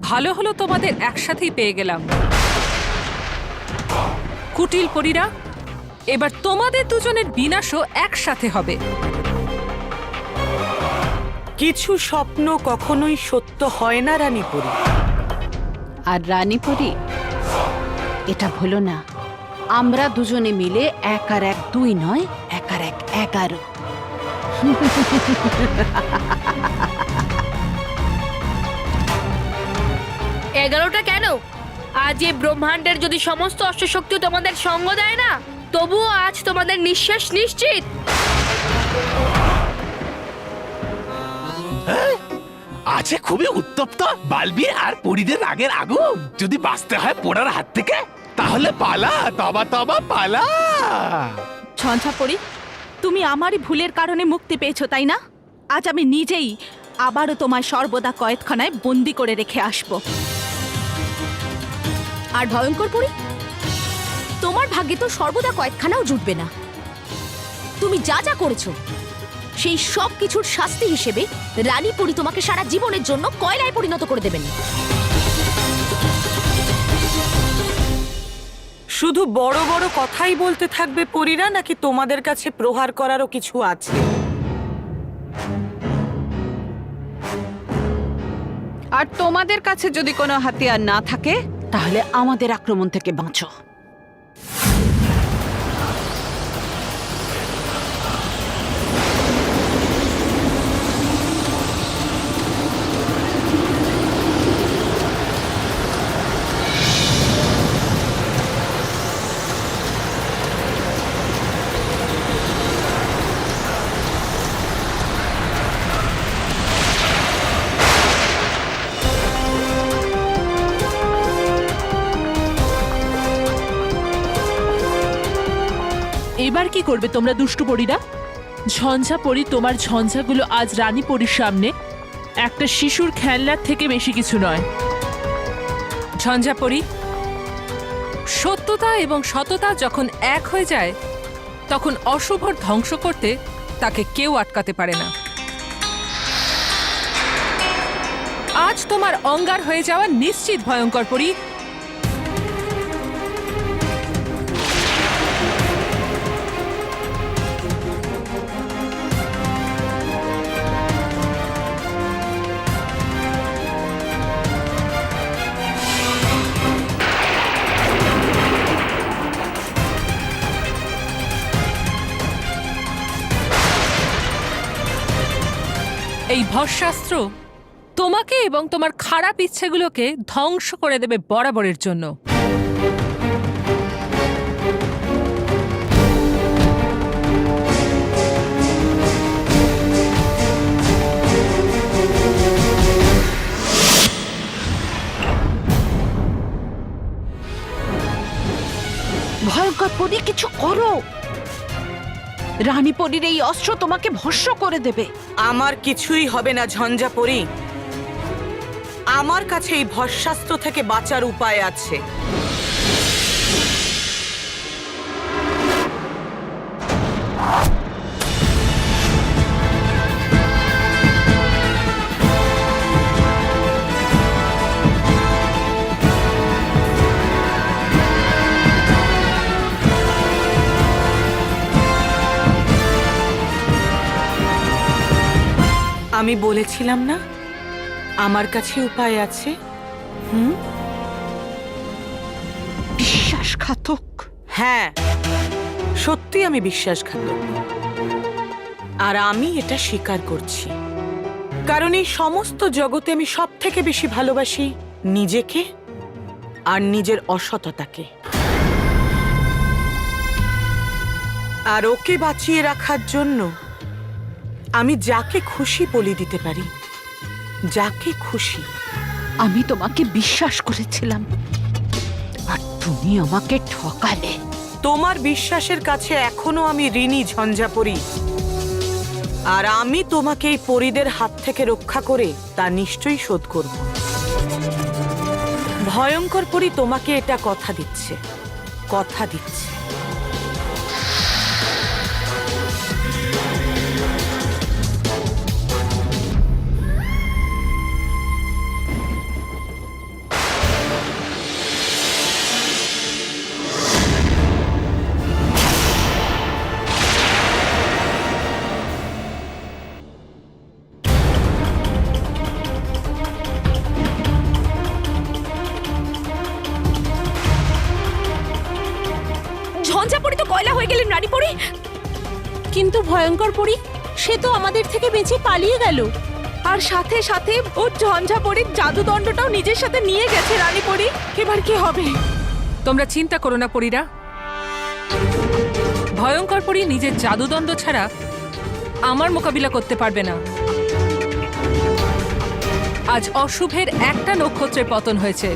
ভালো হলো তোমাদের একসাথেই পেয়ে গেলাম। কুটিল পরীরা, এবার তোমাদের দুজনের বিনাশও একসাথে হবে। কিছু স্বপ্ন কখনোই সত্য হয় না রানীপুরী। আর রানীপুরী, এটা ভুলো না, আমরা দুজনে মিলে 1 আর 1 2 নয়, 1 আর 1 11। এগারোটা কেন? আজ এই ব্রহ্মাণ্ডের যদি সমস্ত অষ্টশক্তি তোমাদের সঙ্গ দেয় না, তবুও আজ তোমাদের নিঃশ্বাস নিশ্চিত। আছে খুবই উত্তপ্ত বালবি আর পরিদের রাগের আগুন। যদি বাঁচতে হয় পোড়ার হাত থেকে, তাহলে পালা, তবা তবা পালা। ঝঞ্ঝাপরি, তুমি আমারই ভুলের কারণে মুক্তি পেয়েছো, তাই না? আজ আমি নিজেই আবারও তোমায় সর্বদা কয়েদখানায় বন্দি করে রেখে আসব। আর ভয়ঙ্কর পরি, তোমার ভাগ্যে তো সর্বদা কয়েদখানাও জুটবে না। তুমি যা যা করেছো সেই সব কিছুর শাস্তি হিসেবে রানীপুরী তোমাকে সারা জীবনের জন্য কয়লায় পরিণত করে দেবেন। শুধু বড় বড় কথাই বলতে থাকবে পরীরা, নাকি তোমাদের কাছে প্রহার করারও কিছু আছে? আর তোমাদের কাছে যদি কোনো হাতিয়ার না থাকে, তাহলে আমাদের আক্রমণ থেকে বাঁচো। এবার কি করবে তোমরা দুষ্টু পরীরা? ঝঞ্ঝা পরী, তোমার ঝঞ্ঝাগুলো আজ রানী পরীর সামনে একটা শিশুর খেলনার থেকে বেশি কিছু নয়। ঝঞ্ঝাপরি, সত্যতা এবং সততা যখন এক হয়ে যায়, তখন অশুভর ধ্বংস করতে তাকে কেউ আটকাতে পারে না। আজ তোমার অঙ্গার হয়ে যাওয়া নিশ্চিত, ভয়ঙ্কর পরি। এই ভস্মাস্ত্র তোমাকে এবং তোমার খারাপ ইচ্ছেগুলোকে ধ্বংস করে দেবে বরাবরের জন্য। ভয়ঙ্কর পরী, কিছু করো। রানীপরীর এই অস্ত্র তোমাকে ভস্ম করে দেবে। আমার কিছুই হবে না ঝঞ্ঝাপরি। আমার কাছে এই ভস্মাস্ত্র থেকে বাঁচার উপায় আছে। আমি বলেছিলাম না আমার কাছে উপায় আছে। বিশ্বাসঘাতক। হ্যাঁ, সত্যি আমি বিশ্বাসঘাতক। আর আমি এটা স্বীকার করছি, কারণ এই সমস্ত জগতে আমি সব থেকে বেশি ভালোবাসি নিজেকে আর নিজের অসততাকে। আর ওকে বাঁচিয়ে রাখার জন্য আমি যাকে খুশি বলি দিতে পারি, যাকে খুশি। আমি তোমাকে বিশ্বাস করেছিলাম, আর তুমি আমাকে ঠকালে। তোমার বিশ্বাসের কাছে এখনো আমি ঋণী ঝঞ্ঝাপরি। আর আমি তোমাকে এই পরীদের হাত থেকে রক্ষা করে তা নিশ্চয়ই শোধ করব। ভয়ঙ্কর পরী তোমাকে এটা কথা দিচ্ছে, কথা দিচ্ছে। ঝঞ্ঝাপড়ি তো কয়লা হয়ে গেলেন রানীপরি। কিন্তু ভয়ঙ্কর পরি সে তো আমাদের থেকে বেঁচে পালিয়ে গেল, আর সাথে সাথে ও ঝঞ্ঝাপড়ির জাদুদণ্ডটাও নিজের সাথে নিয়ে গেছে রানীপরি। এবার কি হবে? তোমরা চিন্তা করো না পরীরা, ভয়ঙ্কর পরী নিজের জাদুদণ্ড ছাড়া আমার মোকাবিলা করতে পারবে না। আজ অশুভের একটা নক্ষত্রের পতন হয়েছে,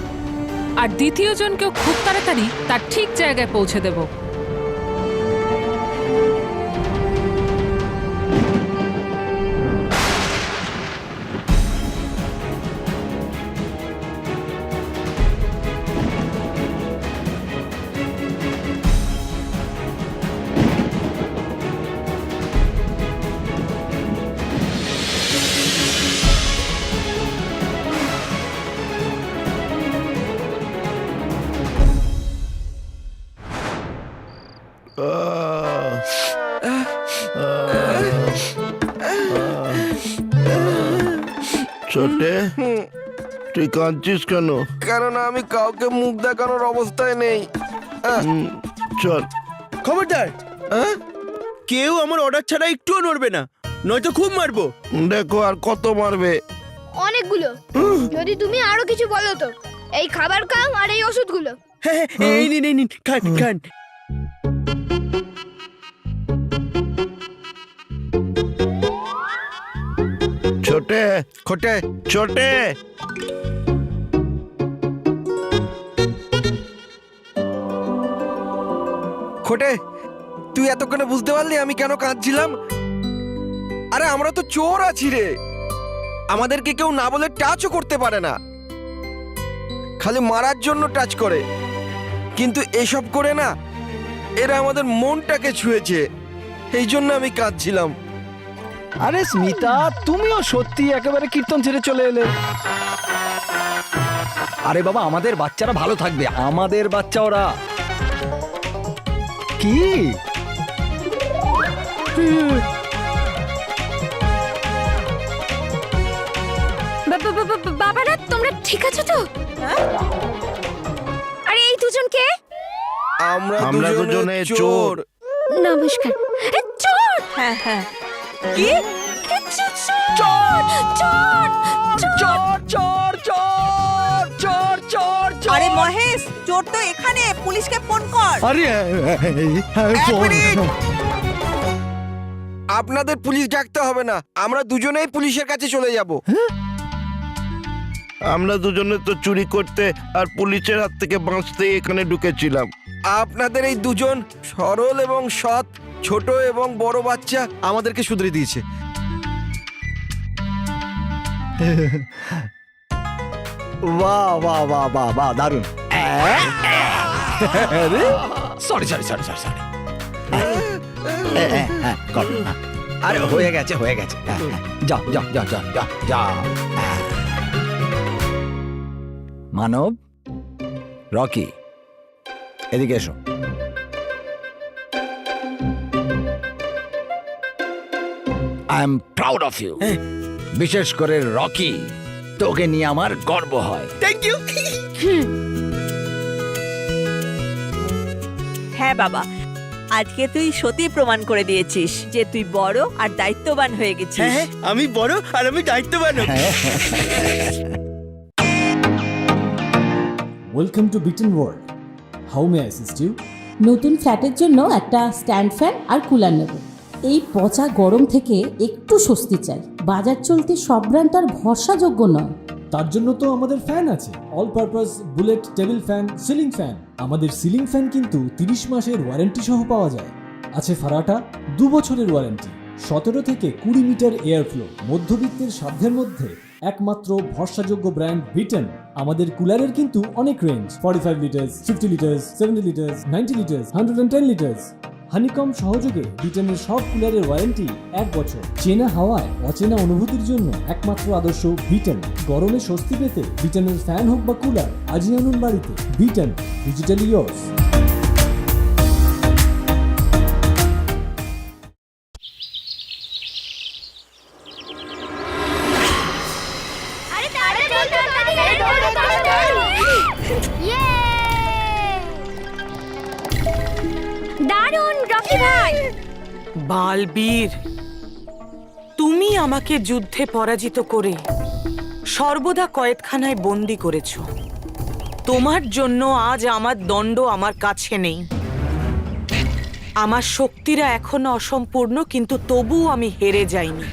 আর দ্বিতীয় জনকেও খুব তাড়াতাড়ি তার ঠিক জায়গায় পৌঁছে দেব। ছোটে, তুই কাঁদছিস কেন? কেননা আমি কাউকে মুখ দেখানোর অবস্থায় নেই। চল। খবরদার, কেউ আমার অর্ডার ছাড়া একটুও নড়বে না, নয়তো খুব মারবো। দেখো আর কত মারবে? অনেকগুলো। যদি তুমি আরো কিছু বলো তো, এই খাবার খাও আর এই ওষুধগুলো। হ্যাঁ, এই নিন এই নিন, খান খান। ছোটে, খোটে, ছোটে, খোটে, তুই এতক্ষণে বুঝতে পারলি আমি কেন কাঁদছিলাম? আরে আমরা তো চোর আছি রে, আমাদেরকে কেউ না বলে টাচও করতে পারে না, খালি মারার জন্য টাচ করে। কিন্তু এসব করে না, এরা আমাদের মনটাকে ছুঁয়েছে, এই জন্য আমি কাঁদছিলাম। আরে স্মিতা, তুমিও সত্যি একেবারে কীর্তন ছেড়ে চলে এলে। আরে বাবা, আমাদের বাচ্চারা ভালো থাকবে, আমাদের বাচ্চা ওরা। কি বাবারা, তোমরা ঠিক আছো তো? আরে এই দুজন কে? আমরা দুজনে দুজনে চোর। চোর। নমস্কার। চোর? হ্যাঁ হ্যাঁ। কি? চোর চোর চোর চোর চোর চোর চোর চোর। আরে মহেশ, চোর তো এখানে, পুলিশকে ফোন কর। আরে এক মিনিট। আপনাদের পুলিশ ডাকতে হবে না, আমরা দুজনেই পুলিশের কাছে চলে যাব। আমরা দুজনে তো চুরি করতে আর পুলিশের হাত থেকে বাঁচতে এখানে ঢুকেছিলাম। আপনাদের এই দুজন সরল এবং সৎ ছোট এবং বড় বাচ্চা আমাদেরকে শুধরে দিয়েছে। বাহ বাহ বাহ বাহ বাহ, দারুণ। Sorry sorry sorry sorry sorry. আরে হয়ে গেছে হয়ে গেছে, যাও যাও যাও যাও যাও যাও। মানব, রকি, এদিকে এসো। I am proud of you. বিশেষ করে রকি, তোকে নিয়ে আমার গর্ব হয়। Thank you. হ্যাঁ বাবা, আজকে তুই সত্যি প্রমাণ করে দিয়েছিস যে তুই বড় আর দায়িত্ববান হয়ে গেছিস। হ্যাঁ, আমি বড় আর আমি দায়িত্ববান। Welcome to Beaton world. How may I assist you? নতুন ফ্ল্যাটের জন্য একটা স্ট্যান্ড ফ্যান আর কুলার নেব। এই পচা গরম থেকে একটু স্বস্তি চাই। বাজার চলতে সব ব্র্যান্ড তো আর ভরসাযোগ্য নয়। তার জন্য তো আমাদের ফ্যান আছে, all purpose bullet table fan, ceiling fan. আমাদের সিলিং ফ্যান কিন্তু 30 মাসের ওয়ারেন্টি সহ পাওয়া যায়। আছে ফারাটা 2 বছরের ওয়ারেন্টি, 17 থেকে 20 মিটার এয়ার ফ্লো, মধ্যবিত্তের সাধ্যের মধ্যে একমাত্র ভরসাযোগ্য ব্র্যান্ড বিটেন। আমাদের কুলারের কিন্তু অনেক range, 45 litres, 50 litres, 70 litres, 90 litres, 110 litres. Honeycomb সহযোগে বিটেনের সব কুলারের ওয়ারেন্টি 1 বছর। চেনা হাওয়ায় অচেনা অনুভূতির জন্য একমাত্র আদর্শ বিটেন। গরমে স্বস্তি পেতে বিটেনের ফ্যান হোক বা কুলার, আজই আনুন বাড়িতে। Beaten, digitally yours. কি ভাই? বালবীর, তুমি আমাকে যুদ্ধে পরাজিত করে সর্বদা কয়েদখানায় বন্দি করেছ। তোমার জন্য আজ আমার দণ্ড আমার কাছে নেই। আমার শক্তিরা এখনো অসম্পূর্ণ, কিন্তু তবুও আমি হেরে যাইনি।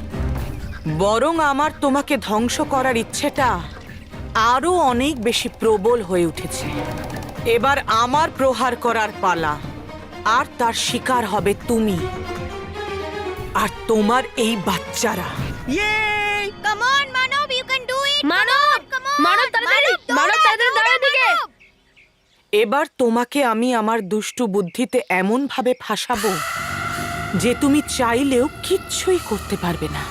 বরং আমার তোমাকে ধ্বংস করার ইচ্ছেটা আরো অনেক বেশি প্রবল হয়ে উঠেছে। এবার আমার প্রহার করার পালা, আর তার শিকার হবে তুমি আর তোমার এই বাচ্চারা। Come on, Manav, you can do it. মানব মানব তাড়াতাড়ি মানব তাড়াতাড়ি দাঁড়া দিকে। এবার তোমাকে আমি আমার দুষ্টু বুদ্ধিতে এমন ভাবে ফাঁসাবো যে তুমি চাইলেও কিচ্ছুই করতে পারবে না।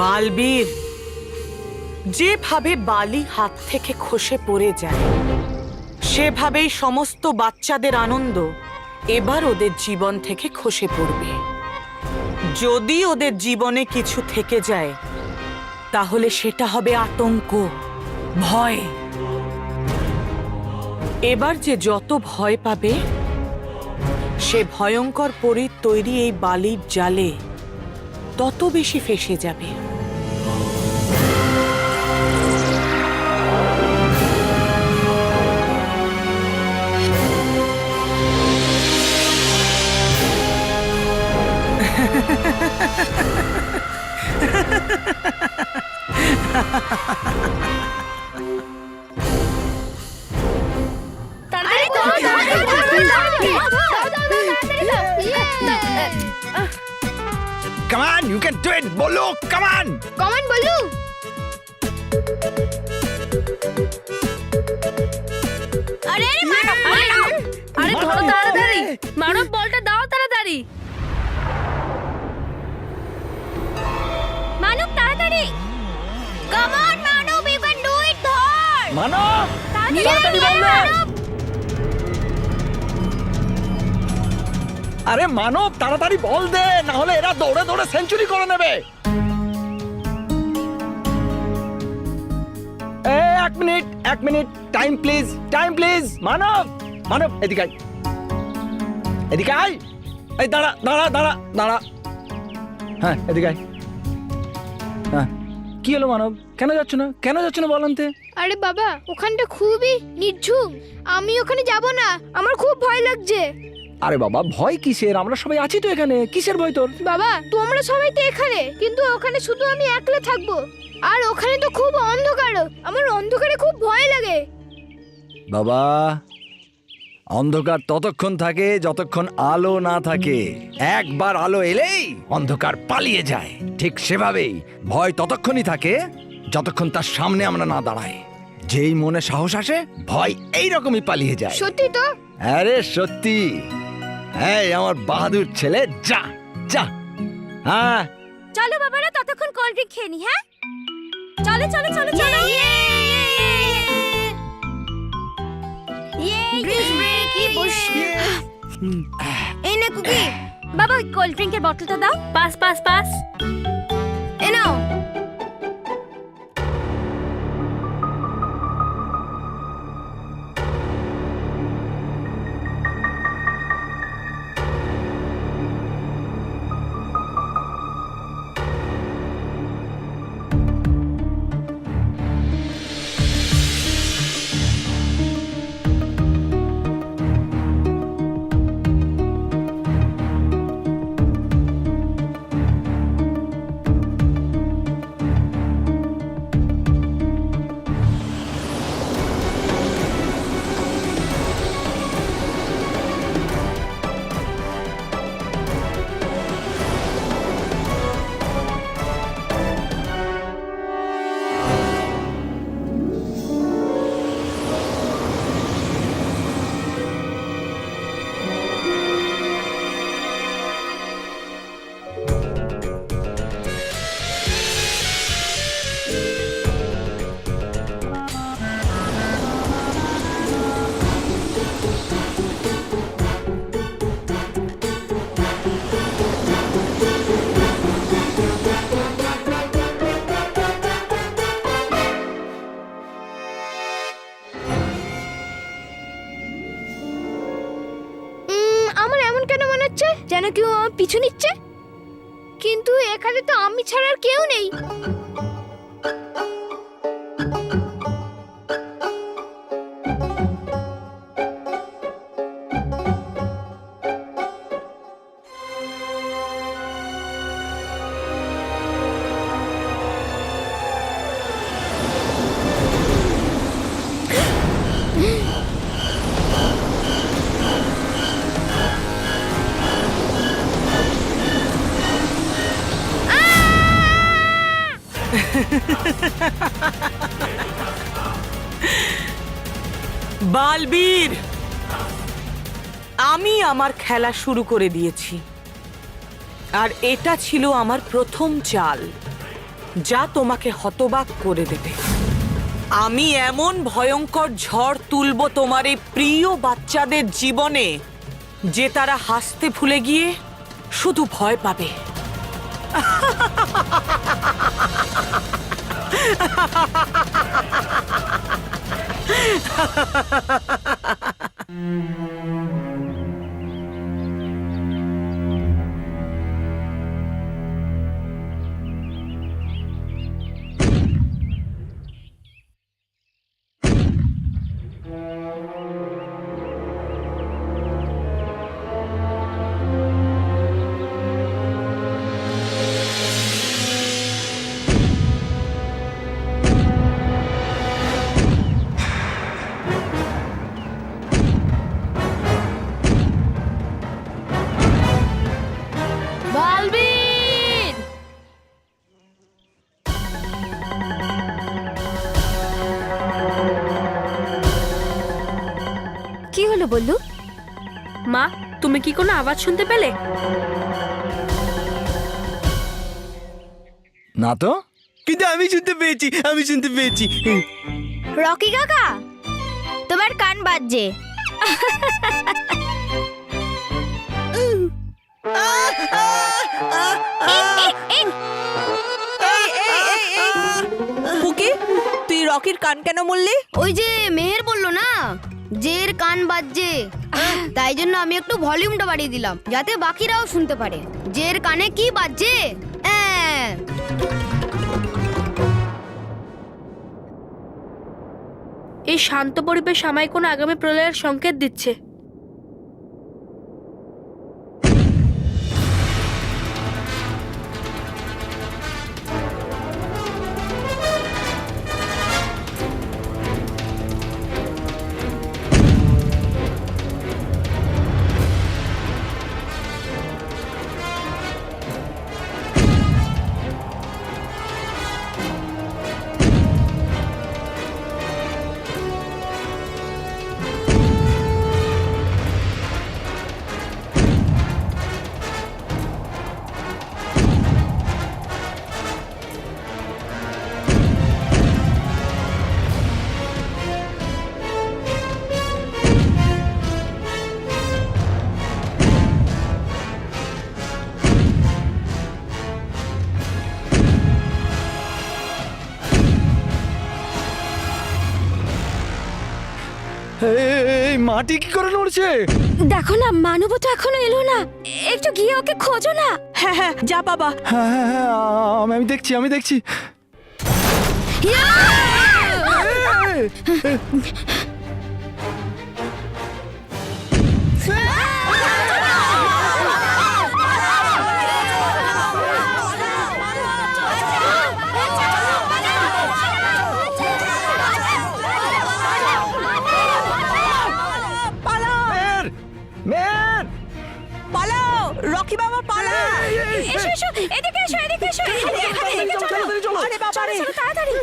বালবীর, যেভাবে বালি হাত থেকে খসে পড়ে যায়, সেভাবেই সমস্ত বাচ্চাদের আনন্দ এবার ওদের জীবন থেকে খসে পড়বে। যদি ওদের জীবনে কিছু থেকে যায়, তাহলে সেটা হবে আতঙ্ক, ভয়। এবার যে যত ভয় পাবে, সে ভয়ঙ্কর পরীর তৈরি এই বালির জালে তত বেশি ফেঁসে যাবে। Come on, you can do it, বলো, come on! Come on, বলু। আরে মানব, আরে ধরো তাড়াতাড়ি, মানব বলটা দাও তাড়াতাড়ি। মানব তাড়াতাড়ি। Come on, Manav, you can do it. ধর। মানব, তাড়াতাড়ি বল না। আরে মানব, তাড়াতাড়ি বল দে, না হলে এরা দৌড়ে দৌড়ে সেঞ্চুরি করে নেবে। এক মিনিট, টাইম প্লিজ। মানব, এদিকে আয়, এই দাঁড়া। হ্যাঁ, এদিকে আয়। হ্যাঁ, কি হলো মানব? কেন যাচ্ছ না বলতে? আরে বাবা, ওখানটা খুবই নির্ঝুম। আমি ওখানে যাব না, আমার খুব ভয় লাগছে। আরে বাবা, ভয় কিসের? আমরা সবাই আছি তো এখানে, কিসের ভয় তোর? বাবা, তোমরা সবাই তো এখানে, কিন্তু ওখানে শুধু আমি একলা থাকবো। আর ওখানে তো খুব অন্ধকার, আমার অন্ধকারে খুব ভয় লাগে। বাবা, অন্ধকার ততক্ষণ থাকে যতক্ষণ আলো না থাকে। একবার আলো এলেই অন্ধকার পালিয়ে যায়। ঠিক সেভাবেই ভয় ততক্ষণই থাকে যতক্ষণ তার সামনে আমরা না দাঁড়াই। যেই মনে সাহস আসে, ভয় এইরকমই পালিয়ে যায়। সত্যি তো? আরে সত্যি। এই আমার বাহাদুর ছেলে, যা। হ্যাঁ, চলো বাবারা, ততক্ষণ কোল্ড ড্রিঙ্ক খেয়ে নি। হ্যাঁ, চলো। এই না কুকি, বাবা ওই কোল্ড ড্রিঙ্কের বটলটা দাও। পাস। এ নাও। পিছু নিচ্ছে, কিন্তু এখানে তো আমি ছাড়া আর কেউ নেই। বালবীর, আমি আমার খেলা শুরু করে দিয়েছি, আর এটা ছিল আমার প্রথম চাল, যা তোমাকে হতবাক করে দেবে। আমি এমন ভয়ঙ্কর ঝড় তুলব তোমার এই প্রিয় বাচ্চাদের জীবনে যে তারা হাসতে ভুলে গিয়ে শুধু ভয় পাবে। বালবীর, কি হলো বললু? মা, তুমি কি কোনো আওয়াজ শুনতে পেলে? না তো। কিন্তু আমি শুনতে পেয়েছি। রকি কাকা, তোমার কান বাজছে। পুকি, তুই রকির কান কেন বললি? ওই যে মেহের বললো না যে এর কান বাজছে, তাই জন্য আমি একটু ভলিউমটা বাড়িয়ে দিলাম যাতে বাকিরাও শুনতে পারে যে এর কানে কি বাজছে। এই শান্ত পরিবেশ আমায় কোনো আগামী প্রলয়ের সংকেত দিচ্ছে। এই মাটি কি করে নড়ছে? দেখো না, মানব তো এখনো এলো না, একটু গিয়ে ওকে খোঁজো না। হ্যাঁ হ্যাঁ, যা বাবা। হ্যাঁ হ্যাঁ হ্যাঁ, আমি দেখছি। পালাও রকি বাবা, পালাও। এসো এসো, এদিকে এসো, এদিকে এসো, আরে বাবা রে, তাড়াতাড়ি।